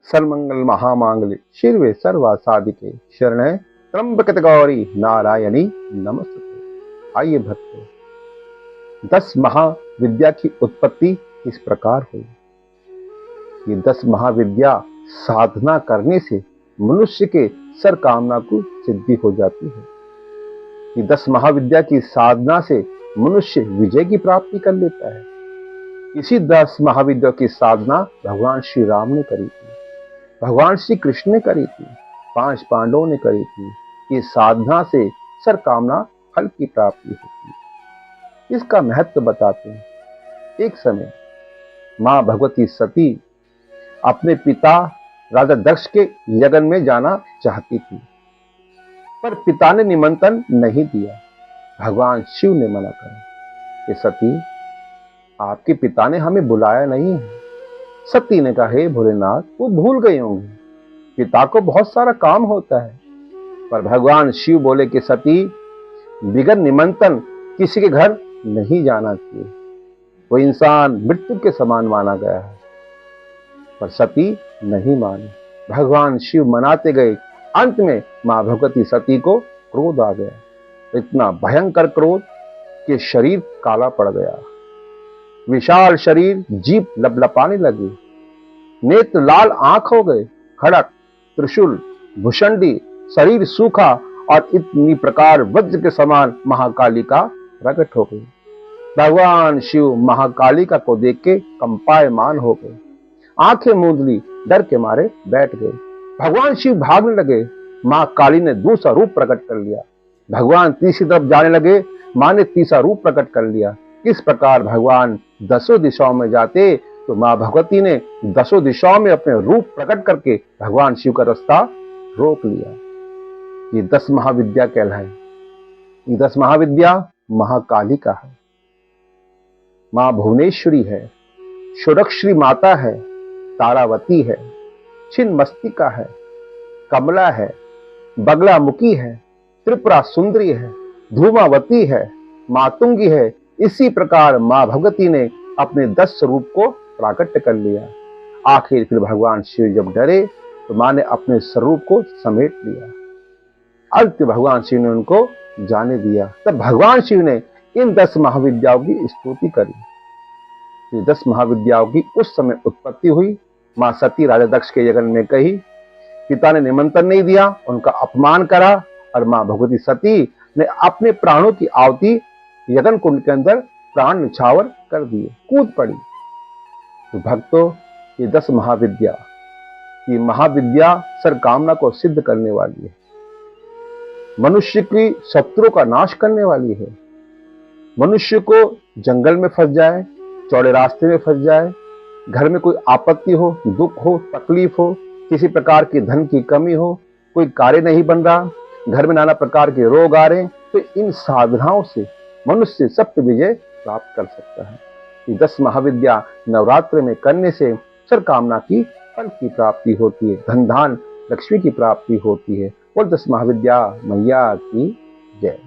सर्वमंगल महामांगल्ये शिवे सर्वा साधिके शरण्ये त्र्यंबके गौरी नारायणी नमस्ते। आइए भक्तों, 10 महाविद्या की उत्पत्ति इस प्रकार हुई। ये 10 महाविद्या साधना करने से मनुष्य के सर कामना को सिद्धि हो जाती है। ये 10 महाविद्या की साधना से मनुष्य विजय की प्राप्ति कर लेता है। इसी 10 महाविद्या की साधना भगवान श्री राम ने करी थी, भगवान श्री कृष्ण ने करी थी, 5 पांडवों ने करी थी। ये साधना से सर कामना फल की प्राप्ति होती है। इसका महत्व बताते हैं। एक समय मां भगवती सती अपने पिता राजा दक्ष के यज्ञ में जाना चाहती थी, पर पिता ने निमंत्रण नहीं दिया। भगवान शिव ने मना करा कि सती, आपके पिता ने हमें बुलाया नहीं है। सती ने कहा, हे भोलेनाथ, वो भूल गए होंगे, पिता को बहुत सारा काम होता है। पर भगवान शिव बोले कि सती, बिगर निमंत्रण किसी के घर नहीं जाना चाहिए, वो इंसान मृत्यु के समान माना गया है। पर सती नहीं मानी। भगवान शिव मनाते गए। अंत में मां भगवती सती को क्रोध आ गया, इतना भयंकर क्रोध कि शरीर काला पड़ गया। विशाल शरीर, जीभ लपलपाने लगी, नेत्र लाल आंख हो गए, खड़क, त्रिशूल, भुषंडी, शरीर सूखा और इतनी प्रकार वज्र के समान महाकालिका प्रकट हो गई। भगवान शिव महाकालिका को देख के कंपायमान हो गए, आंखें मूंद ली, डर के मारे बैठ गए। भगवान शिव भागने लगे, मां काली ने दूसरा रूप प्रकट कर लिया। भगवान तीसरी तरफ जाने लगे, मां ने तीसरा रूप प्रकट कर लिया। इस प्रकार भगवान 10 दिशाओं में जाते तो मां भगवती ने 10 दिशाओं में अपने रूप प्रकट करके भगवान शिव का रास्ता रोक लिया। ये 10 महाविद्या कहलाए। ये 10 महाविद्या महाकालिका है, मां भुवनेश्वरी है, षोडक्षरी माता है, तारावती है, छिन्नमस्तिका है, कमला है, बगलामुखी है, त्रिपुरा सुंदरी है, धूमावती है, मातुंगी है। इसी प्रकार मां भगवती ने अपने 10 स्वरूप को प्राकट्य कर लिया। आखिर फिर भगवान शिव जब डरे तो मां ने अपने स्वरूप को समेट लिया। अंत भगवान शिव ने उनको जाने दिया। तब भगवान शिव ने इन 10 महाविद्याओं की स्तुति करी। ये 10 महाविद्याओं की उस समय उत्पत्ति हुई। मां सती राजा दक्ष के यज्ञ में कही, पिता ने निमंत्रण नहीं दिया, उनका अपमान करा और मां भगवती सती ने अपने प्राणों की आहुति यज्ञ कुंड के अंदर प्राण निछावर कर दिए, कूद पड़ी। तो भक्तों, ये 10 महाविद्या, ये महाविद्या सर कामना को सिद्ध करने वाली है, मनुष्य की शत्रुओं का नाश करने वाली है। मनुष्य को जंगल में फंस जाए, चौड़े रास्ते में फंस जाए, घर में कोई आपत्ति हो, दुख हो, तकलीफ हो, किसी प्रकार की धन की कमी हो, कोई कार्य नहीं बन रहा, घर में नाना प्रकार के रोग आ रहे, तो इन साधनाओं से मनुष्य सत्य विजय प्राप्त कर सकता है। ये 10 महाविद्या नवरात्र में करने से सर कामना की फल की प्राप्ति होती है, धन धान लक्ष्मी की प्राप्ति होती है। और 10 महाविद्या मैया की जय।